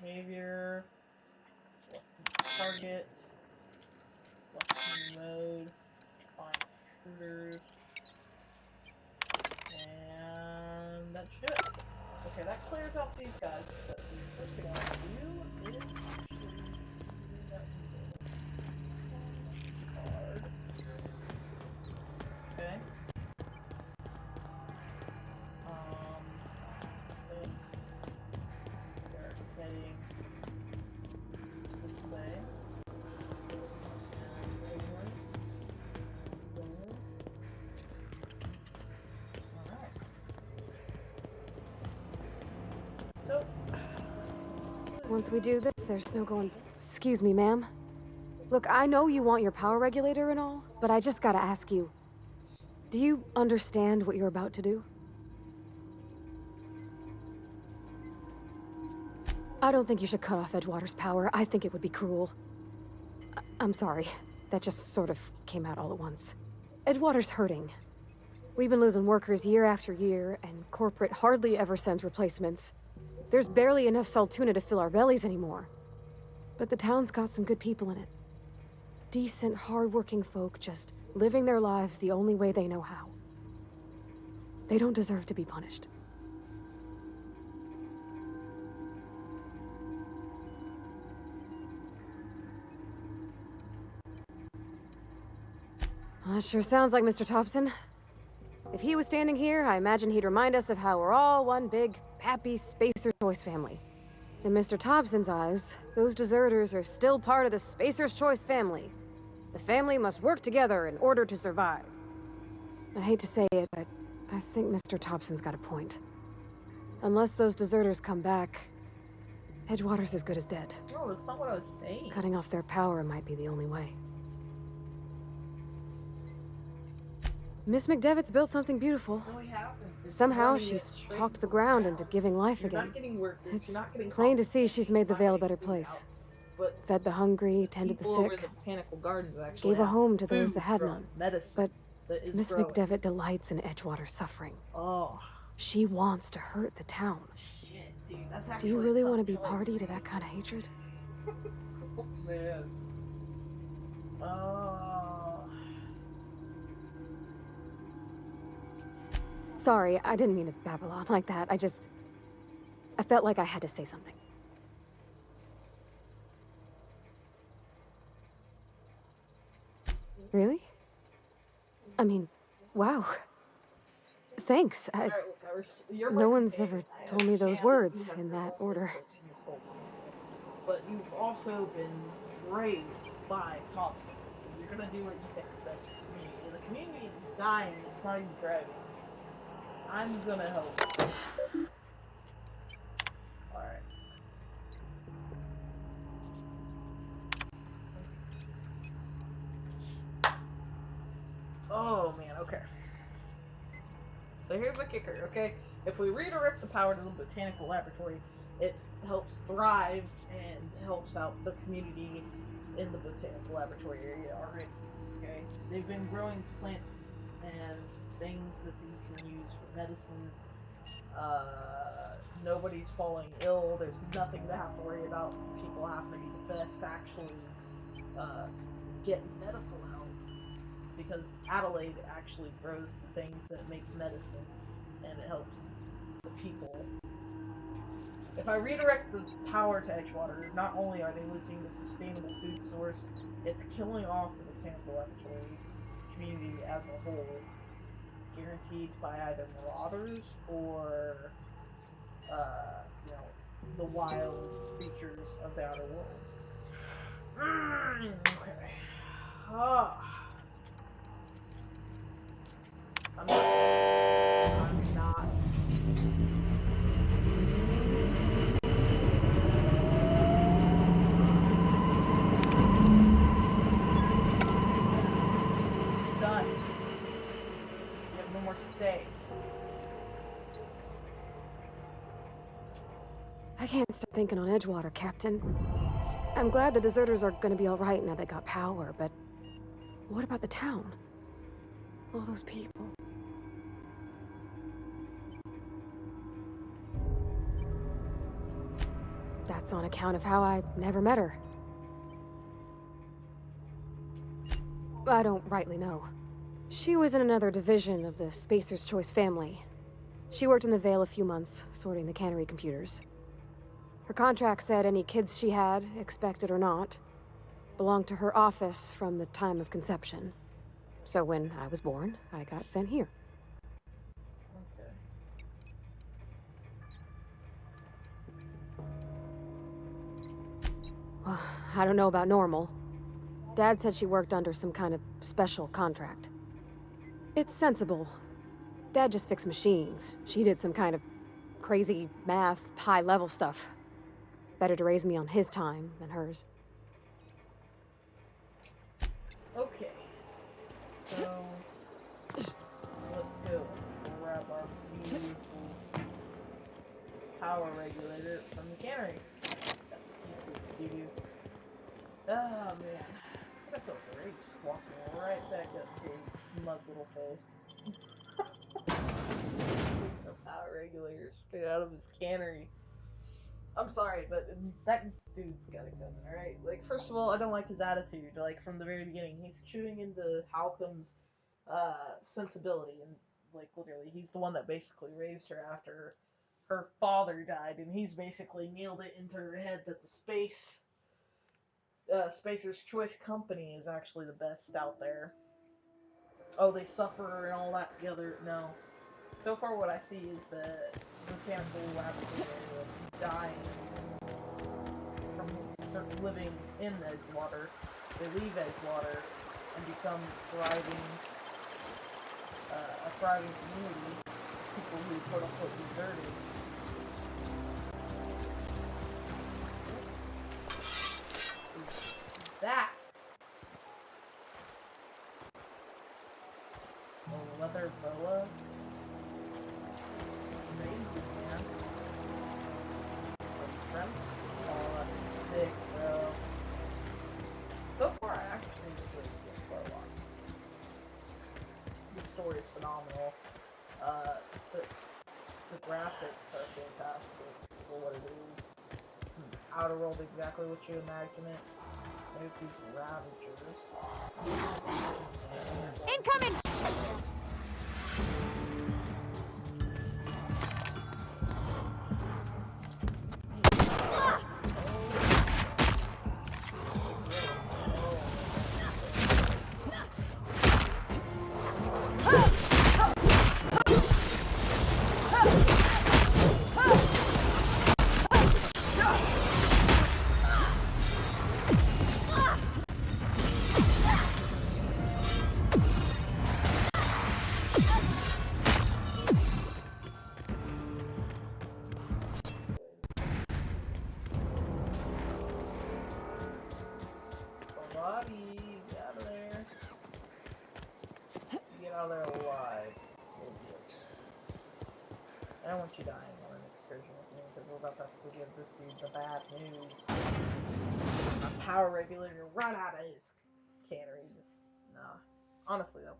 behavior, select target, select mode, find intruders, and that should do it. Okay, that clears out these guys, but the first thing I want to do is actually see that card. Okay. Then we're heading this way. And forward. Alright. So, once we do this, there's no going... Excuse me, ma'am. Look, I know you want your power regulator and all, but I just gotta ask you. Do you understand what you're about to do? I don't think you should cut off Edgewater's power. I think it would be cruel. I'm sorry. That just sort of came out all at once. Edgewater's hurting. We've been losing workers year after year, and corporate hardly ever sends replacements. There's barely enough Saltuna to fill our bellies anymore. But the town's got some good people in it. Decent, hard-working folk just living their lives the only way they know how. They don't deserve to be punished. Well, that sure sounds like Mr. Thompson. If he was standing here, I imagine he'd remind us of how we're all one big, happy Spacer's Choice family. In Mr. Thompson's eyes, those deserters are still part of the Spacer's Choice family. The family must work together in order to survive. I hate to say it, but I think Mr. Thompson's got a point. Unless those deserters come back, Edgewater's as good as dead. no, that's not what I was saying. Cutting off their power might be the only way. Miss McDevitt's built something beautiful. No, we haven't. Somehow she's talked the ground into giving life You're again. not getting workers. It's You're not getting plain to see she's made the Vale a not better getting food place. out, but Fed the hungry, tended the people over sick, the botanical gardens actually gave a have home to those food that had from none. medicine that is Miss growing. McDevitt delights in Edgewater's suffering. Oh She wants to hurt the town. shit, dude, that's Do actually. you really want to tough be choice. party to that kind of hatred? Oh man. Sorry, I didn't mean to babble on like that. I felt like I had to say something. Really? I mean, wow. Thanks. Alright, look, you're No my one's companion. ever I told me those understand that words you have in your that own order. input in this whole scenario. But you've also been raised by Thompson, so you're gonna do what you think's best for the community. And the community is dying, it's not even thriving. I'm gonna help. Alright. Oh man, okay. So here's the kicker, okay? If we redirect the power to the botanical laboratory, it helps thrive and helps out the community in the botanical laboratory area already. Okay? They've been growing plants and things that they can use for medicine. Nobody's falling ill. There's nothing to have to worry about. People have to be the best to actually get medical help, because Adelaide actually grows the things that make medicine, and it helps the people. If I redirect the power to Edgewater, not only are they losing the sustainable food source, it's killing off the botanical laboratory community as a whole, guaranteed by either marauders or, the wild creatures of the outer worlds. Okay. I'm not. It's done. You have no more to say. I can't stop thinking on Edgewater, Captain. I'm glad the deserters are gonna be alright now they got power, but what about the town? All those people. that's on account of how I never met her. I don't rightly know. She was in another division of the Spacer's Choice family. She worked in the Vale a few months, sorting the cannery computers. Her contract said any kids she had, expected or not, belonged to her office from the time of conception. So when I was born, I got sent here. Okay. Well, I don't know about normal. Dad said she worked under some kind of special contract. It's sensible. Dad just fixed machines. She did some kind of crazy math, high-level stuff. Better to raise me on his time than hers. Okay. So, let's go. We'll grab our beautiful power regulator from the cannery. Got the piece of doo-doo. Oh man, it's gonna feel great just walking right back up to his smug little face. The power regulator straight out of his cannery. I'm sorry, but that dude's gotta come, alright? Like, first of all, I don't like his attitude. Like, from the very beginning, he's chewing into Halcom's sensibility, and, like, literally, he's the one that basically raised her after her father died, and he's basically nailed it into her head that the Spacer's Choice Company is actually the best out there. Oh, they suffer and all that together. No. So far, what I see is the mechanical laboratory dying from living in Edgewater. They leave Edgewater and become a thriving community. People who quote unquote deserted. That a leather boa? Crazy, man. A shrimp? Oh, that's sick, bro. So far, I actually enjoy this game quite a lot. The story is phenomenal. The, the graphics are fantastic for what it is. It's an outer world exactly what you imagine it. There's these Ravagers. Incoming! Bobby, get out of there. Get out of there alive. I don't want you dying on an excursion with me because we're about to have to give this dude the bad news. A power regulator run out of his cannery. Just nah. Honestly though,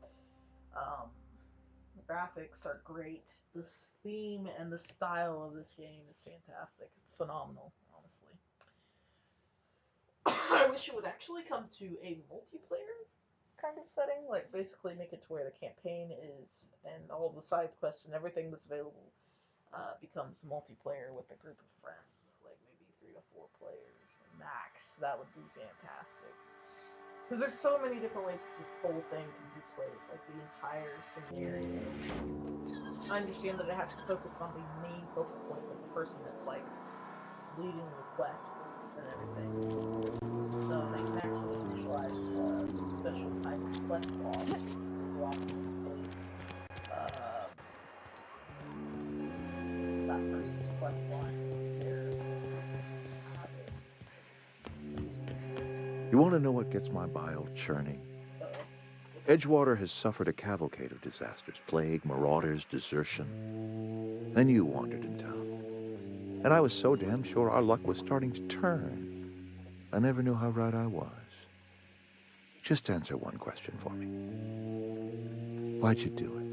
the graphics are great. The theme and the style of this game is fantastic. It's phenomenal, honestly. I wish it would actually come to a multiplayer kind of setting, like basically make it to where the campaign is and all the side quests and everything that's available becomes multiplayer with a group of friends, like maybe 3 to 4 players max. That would be fantastic. Because there's so many different ways that this whole thing can be played, like the entire scenario. I understand that it has to focus on the main focal point of the person that's like leading the quests and everything. So they can actually visualize the special type of quest log basically walking in place. That person's quest line, their habits. You want to know what gets my bile churning? Edgewater has suffered a cavalcade of disasters, plague, marauders, desertion. Then you wandered in town. And I was so damn sure our luck was starting to turn. I never knew how right I was. Just answer one question for me. Why'd you do it?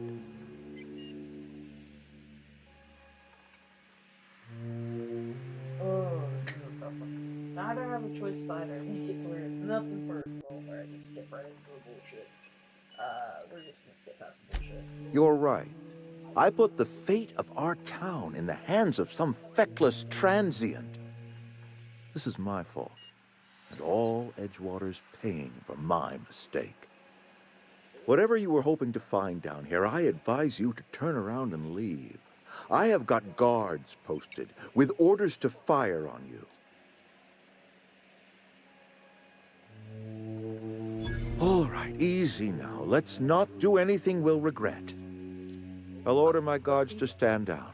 Oh, this is a tough either have a choice side or make it to where it's nothing personal, where I just skip right into the bullshit. We're just gonna skip past the bullshit. You're right. I put the fate of our town in the hands of some feckless transient. This is my fault, and all Edgewater's paying for my mistake. Whatever you were hoping to find down here, I advise you to turn around and leave. I have got guards posted with orders to fire on you. All right, easy now. Let's not do anything we'll regret. I'll order my guards to stand down.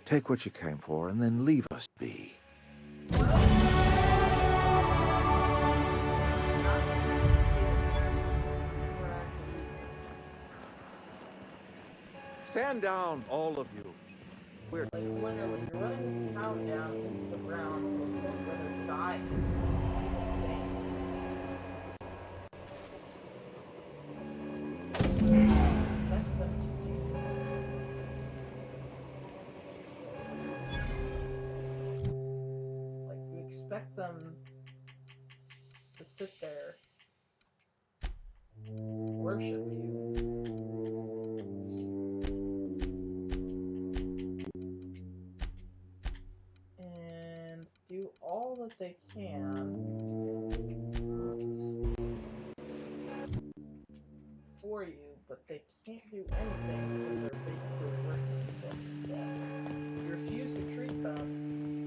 Take what you came for and then leave us be. Stand down, all of you. We're like literally running this town down into the ground to the point where they're dying. Like we expect them to sit there, worship you. Do all that they can for you, but they can't do anything because they're basically working themselves to death. You refuse to treat them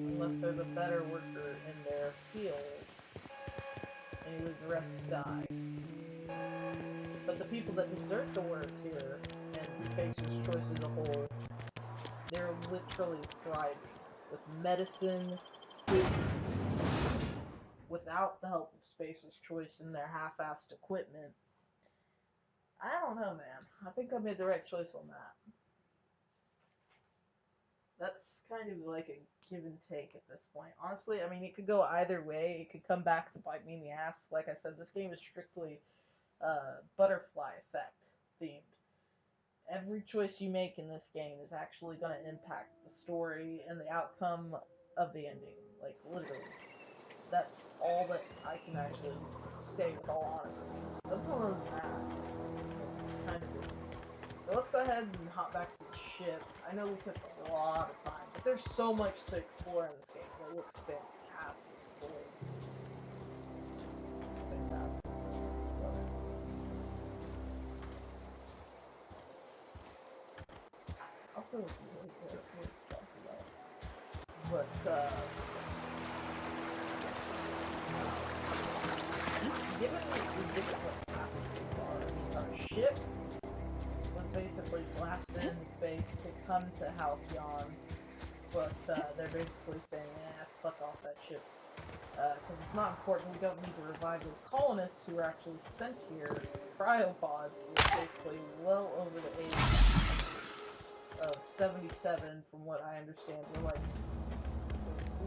unless they're the better worker in their field, and you leave the rest to die. But the people that desert the work here, and Spacer's Choice as a whole, they're literally thriving with medicine, food, without the help of Spacer's Choice and their half-assed equipment. I don't know, man. I think I made the right choice on that. That's kind of like a give and take at this point. Honestly, I mean, it could go either way. It could come back to bite me in the ass. Like I said, this game is strictly butterfly effect themed. Every choice you make in this game is actually going to impact the story and the outcome of the ending. Like, literally. That's all that I can actually say with all honesty. Other than that, it's kind of weird. So let's go ahead and hop back to the ship. I know we took a lot of time, but there's so much to explore in this game. It looks fantastic. It's fantastic. Love it. I'll feel like you really good at what to talk about. But, given the ridiculous happened so far, our ship was basically blasted into space to come to Halcyon, but they're basically saying, fuck off that ship. Because it's not important, we don't need to revive those colonists who were actually sent here, cryopods, which is basically well over the age of 77, from what I understand.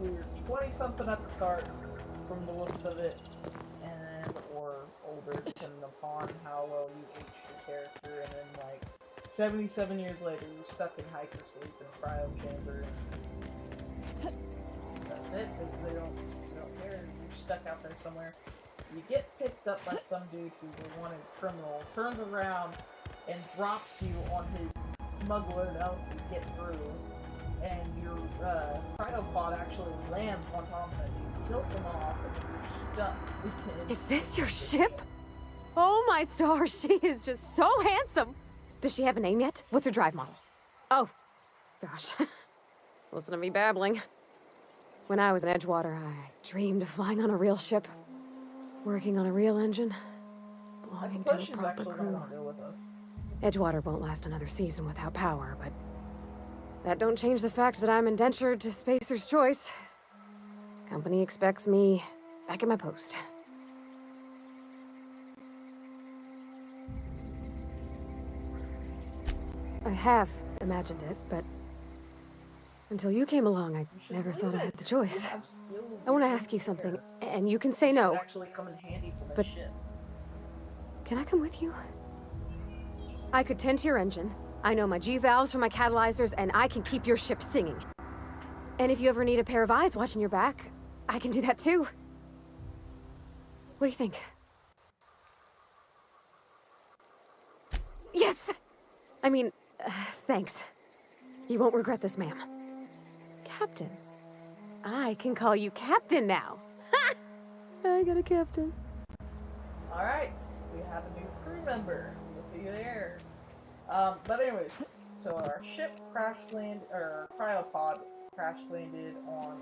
We were 20-something at the start, from the looks of it, or older, depending upon how well you aged your character, and then, 77 years later, you're stuck in hypersleep in a cryo chamber, and that's it. They don't care. You're stuck out there somewhere. You get picked up by some dude who's a wanted criminal, turns around, and drops you on his smuggler to help you get through, and your cryopod actually lands on top of it. You kills him off, and you're stuck. Is this your ship? Oh my stars, she is just so handsome! Does she have a name yet? What's her drive model? Oh, gosh. Listen to me babbling. When I was in Edgewater, I dreamed of flying on a real ship, working on a real engine, belonging to a proper crew. Edgewater won't last another season without power, but that don't change the fact that I'm indentured to Spacer's Choice. Company expects me back at my post. I have imagined it, but until you came along, I never thought I had the choice. I want to ask you something, and you can say no. But can I come with you? I could tend to your engine. I know my G-valves from my catalyzers, and I can keep your ship singing. And if you ever need a pair of eyes watching your back, I can do that too. What do you think? Yes! I mean, thanks. You won't regret this, ma'am. Captain. I can call you Captain now. Ha! I got a captain. Alright, we have a new crew member. Looky there. But anyways, so our ship our cryopod crash landed on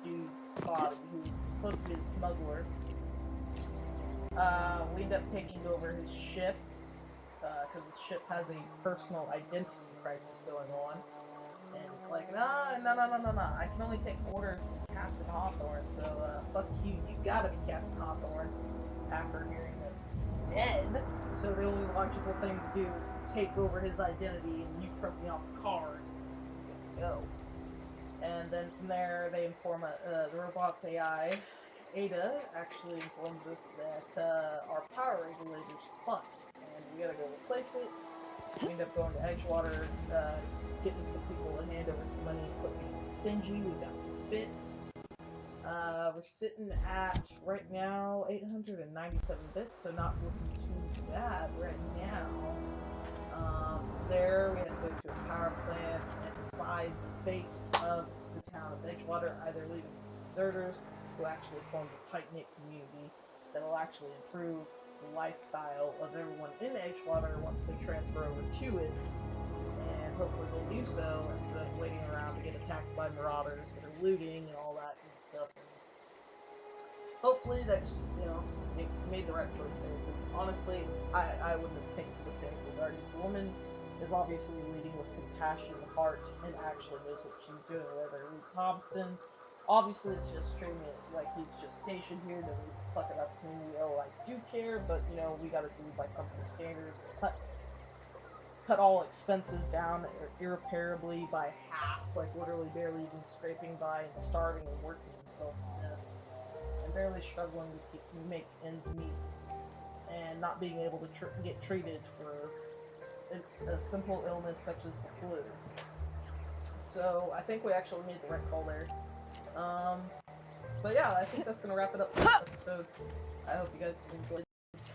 dude's body who's supposed to be the smuggler. We end up taking over his ship, because his ship has a personal identity crisis going on. And it's like, no, I can only take orders from Captain Hawthorne, so fuck you, you gotta be Captain Hawthorne, after hearing that he's dead. So the only logical thing to do is to take over his identity, and you print me off the card, and go. And then from there, they inform the robot's AI, Ada, actually informs us that our power regulator's fucked, and we gotta go replace it. We end up going to Edgewater, getting some people to hand over some money and quit being stingy. We got some bits. We're sitting at, right now, 897 bits, so not looking too bad right now. There, we had to go to a power plant and decide the fate of the town of Edgewater, either leaving some deserters who actually formed a tight-knit community that will actually improve the lifestyle of everyone in Edgewater once they transfer over to it, and hopefully they'll do so instead of waiting around to get attacked by marauders that are looting and all that kind of stuff. And hopefully that just, made the right choice there, because honestly, I wouldn't have picked the thing regarding this woman is obviously leading with compassion and heart and actually knows what she's doing, whether Lee Thompson, obviously it's just treating it like he's just stationed here to fuck it up community. Oh, I do care, but we gotta do by company standards, cut all expenses down irreparably by half, like literally barely even scraping by and starving and working themselves to death, and barely struggling to make ends meet, and not being able to get treated for a simple illness such as the flu. So I think we actually made the right call there. But yeah, I think that's gonna wrap it up for this episode. I hope you guys enjoyed.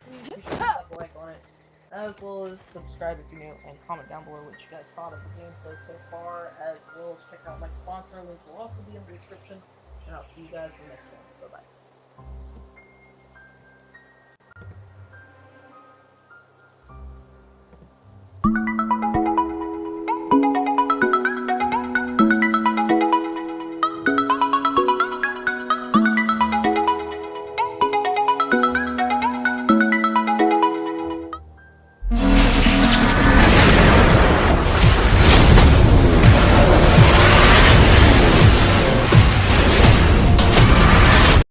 Please be sure to slap a like on it, as well as subscribe if you're new, and comment down below what you guys thought of the gameplay so far, as well as check out my sponsor. Link will also be in the description, and I'll see you guys in the next one. Bye bye.